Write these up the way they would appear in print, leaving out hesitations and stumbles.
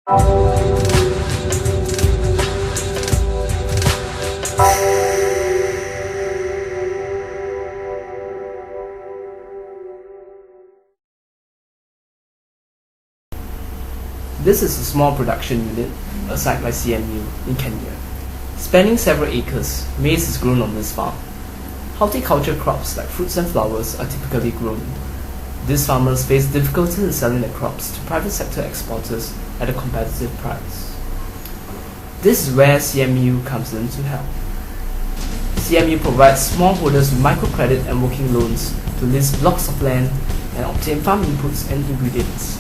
This is a small production unit, a site by CMU in Kenya. Spanning several acres, maize is grown on this farm. Horticulture crops like fruits and flowers are typically grown. These farmers face difficulty in selling their crops to private sector exporters at a competitive price. This is where CMU comes in to help. CMU provides smallholders with microcredit and working loans to lease blocks of land and obtain farm inputs and ingredients.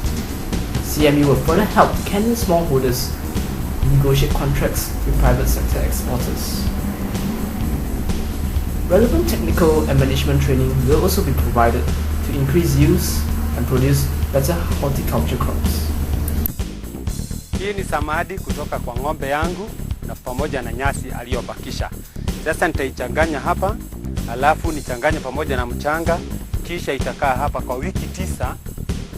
CMU will further help Kenyan smallholders negotiate contracts with private sector exporters. Relevant technical and management training will also be provided to increase yields and produce better horticulture crops. Hii ni samadi kutoka kwa ng'ombe yangu na pamoja na nyasi aliyobakisha. Sasa nitaichanganya hapa, alafu nichanganye pamoja na mchanga, kisha itakaa hapa kwa wiki 9.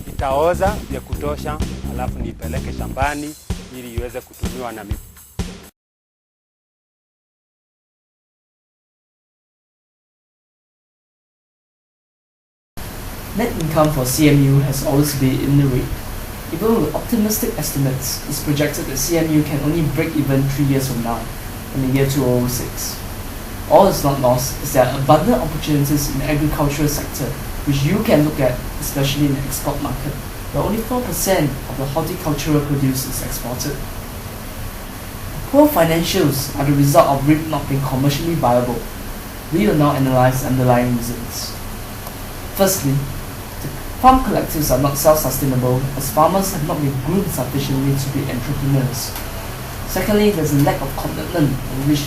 Itaoza vya kutosha, alafu nipeleke shambani ili iweze kutumiwa na mimi. Net income for CMU has always been in the red. Even with optimistic estimates, it's projected that CMU can only break even 3 years from now, in the year 2006. All is not lost, as there are abundant opportunities in the agricultural sector, which you can look at, especially in the export market, where only 4% of the horticultural produce is exported. Poor financials are the result of RIP not being commercially viable. We will now analyze the underlying reasons. Firstly, the farm collectives are not self-sustainable, as farmers have not been groomed sufficiently to be entrepreneurs. Secondly, there is a lack of commitment, in which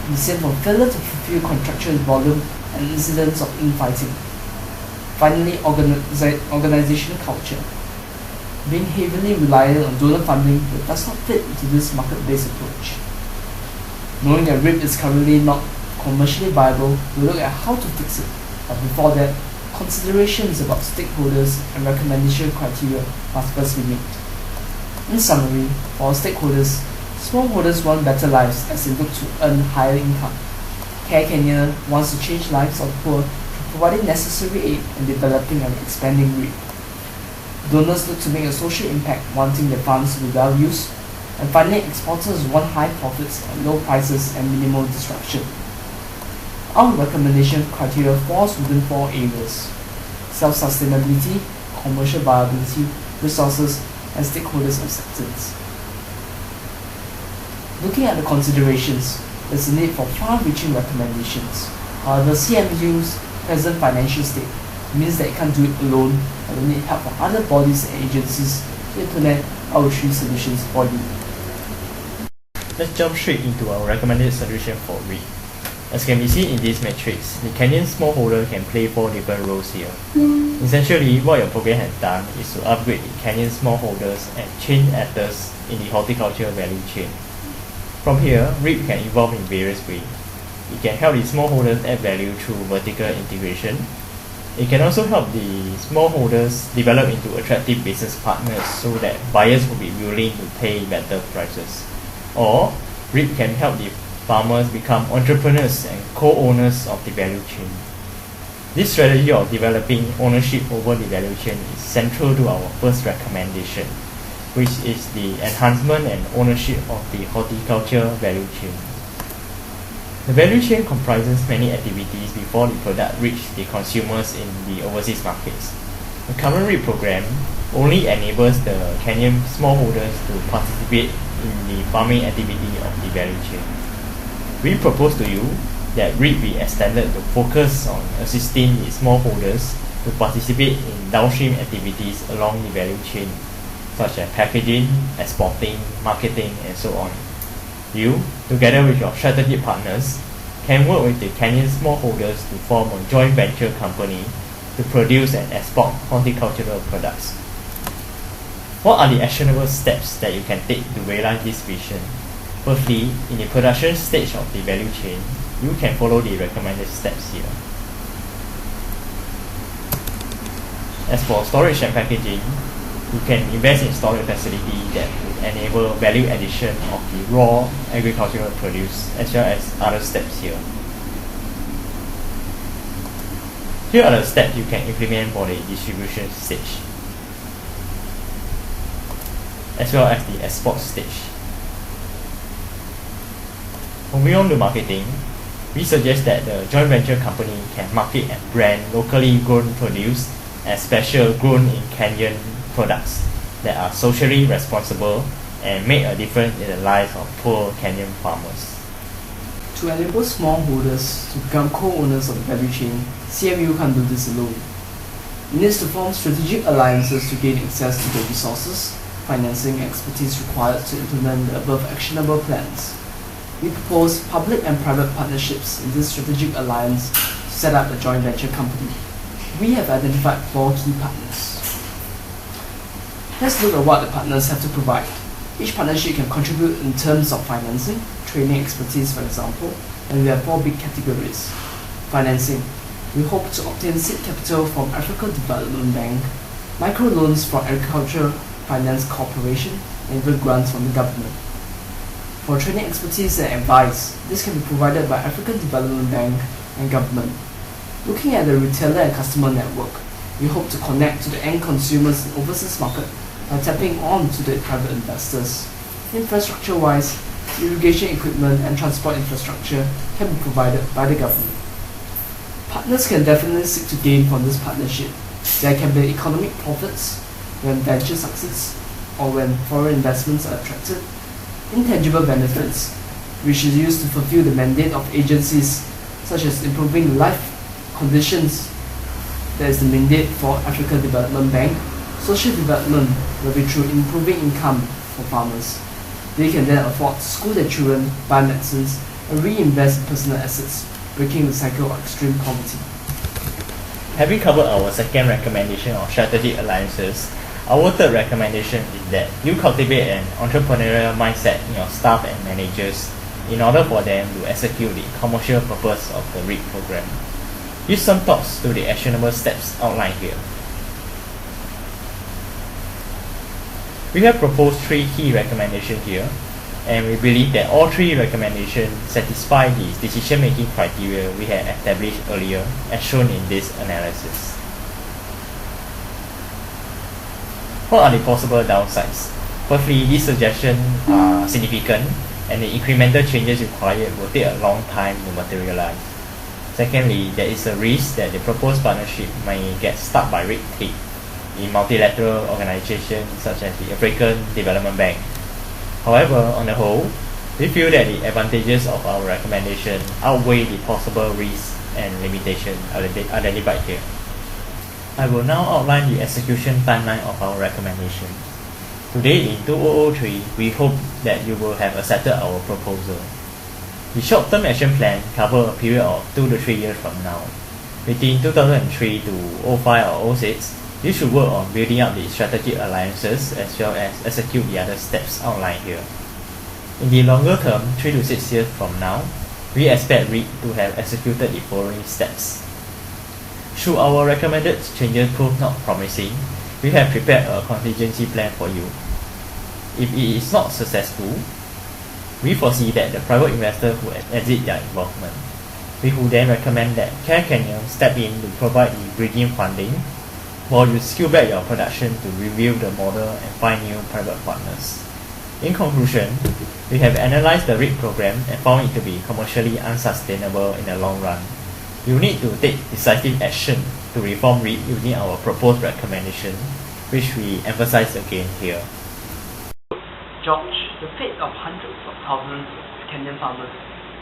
we seen from failure to fulfill contractual volume and incidents of infighting. Finally, organizational culture. Being heavily reliant on donor funding that does not fit into this market-based approach. Knowing that RIP is currently not commercially viable, we look at how to fix it, but before that, considerations about stakeholders and recommendation criteria must first be made. In summary, for our stakeholders, smallholders want better lives as they look to earn higher income. Care Kenya wants to change lives of the poor through providing necessary aid and developing and expanding RIP. Donors look to make a social impact, wanting their funds to be well used. And finally, exporters want high profits at low prices and minimal disruption. Our recommendation criteria falls within 4 areas: self-sustainability, commercial viability, resources, and stakeholders' acceptance. Looking at the considerations, there's a need for far-reaching recommendations. However, CMU's present financial state means that it can't do it alone, and will need help from other bodies and agencies to implement our 3 solutions for you. Let's jump straight into our recommended solution for RIP. As can be seen in this matrix, the Kenyan smallholder can play 4 different roles here. Essentially, what your program has done is to upgrade the Kenyan smallholders and chain actors in the horticulture value chain. From here, RIP can evolve in various ways. It can help the smallholders add value through vertical integration. It can also help the smallholders develop into attractive business partners so that buyers will be willing to pay better prices. Or, RIP can help the farmers become entrepreneurs and co-owners of the value chain. This strategy of developing ownership over the value chain is central to our first recommendation, which is the enhancement and ownership of the horticulture value chain. The value chain comprises many activities before the product reaches the consumers in the overseas markets. The current RIP program only enables the Kenyan smallholders to participate in the farming activity of the value chain. We propose to you that RIP be extended to focus on assisting the smallholders to participate in downstream activities along the value chain, such as packaging, exporting, marketing, and so on. You, together with your strategic partners, can work with the Kenyan smallholders to form a joint venture company to produce and export horticultural products. What are the actionable steps that you can take to realize this vision? Firstly, in the production stage of the value chain, you can follow the recommended steps here. As for storage and packaging, you can invest in storage facility that will enable value addition of the raw agricultural produce as well as other steps here. Here are the steps you can implement for the distribution stage as well as the export stage. Moving on to marketing, we suggest that the joint venture company can market and brand locally grown produce as special grown in Kenyan products that are socially responsible and make a difference in the lives of poor Kenyan farmers. To enable smallholders to become co-owners of the value chain, CMU can't do this alone. It needs to form strategic alliances to gain access to the resources, financing, and expertise required to implement the above actionable plans. We propose public and private partnerships in this strategic alliance to set up a joint venture company. We have identified 4 key partners. Let's look at what the partners have to provide. Each partnership can contribute in terms of financing, training expertise for example, and we have 4 big categories. Financing. We hope to obtain seed capital from African Development Bank, microloans from Agriculture Finance Corporation, and even grants from the government. For training expertise and advice, this can be provided by African Development Bank and government. Looking at the retailer and customer network, we hope to connect to the end consumers in overseas market by tapping on to the private investors. Infrastructure-wise, irrigation equipment and transport infrastructure can be provided by the government. Partners can definitely seek to gain from this partnership. There can be economic profits when venture succeeds or when foreign investments are attracted. Intangible benefits, which is used to fulfill the mandate of agencies such as improving life conditions. That is the mandate for African Development Bank. Social development will be through improving income for farmers. They can then afford to school their children, buy medicines, and reinvest in personal assets, breaking the cycle of extreme poverty. Having covered our second recommendation of strategic alliances, our third recommendation is that you cultivate an entrepreneurial mindset in your staff and managers in order for them to execute the commercial purpose of the REAP program. Give some thoughts to the actionable steps outlined here. We have proposed 3 key recommendations here, and we believe that all 3 recommendations satisfy the decision-making criteria we had established earlier as shown in this analysis. What are the possible downsides? Firstly, these suggestions are significant and the incremental changes required will take a long time to materialize. Secondly, there is a risk that the proposed partnership may get stuck by red tape in multilateral organizations such as the African Development Bank. However, on the whole, we feel that the advantages of our recommendation outweigh the possible risks and limitations identified here. I will now outline the execution timeline of our recommendation. Today in 2003, we hope that you will have accepted our proposal. The short-term action plan covers a period of 2 to 3 years from now. Between 2003 to 05 or 06, you should work on building up the strategic alliances as well as execute the other steps outlined here. In the longer term, 3 to 6 years from now, we expect REAP to have executed the following steps. Should our recommended changes prove not promising, we have prepared a contingency plan for you. If it is not successful, we foresee that the private investors will exit their involvement. We would then recommend that Care Kenya step in to provide the bridging funding while you scale back your production to review the model and find new private partners. In conclusion, we have analyzed the REAP program and found it to be commercially unsustainable in the long run. You need to take decisive action to reform REAP using our proposed recommendation, which we emphasize again here. George, the fate of hundreds of thousands of Kenyan farmers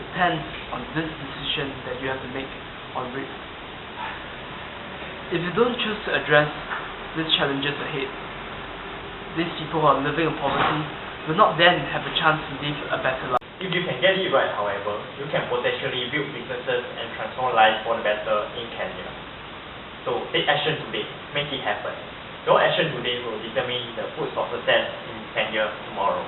depends on this decision that you have to make on REAP. If you don't choose to address these challenges ahead, these people who are living in poverty will not then have a chance to live a better life. If you can get it right, however, you can potentially build businesses and transform lives for the better in Kenya. So take action today, make it happen. Your action today will determine the fruits of success in Kenya tomorrow.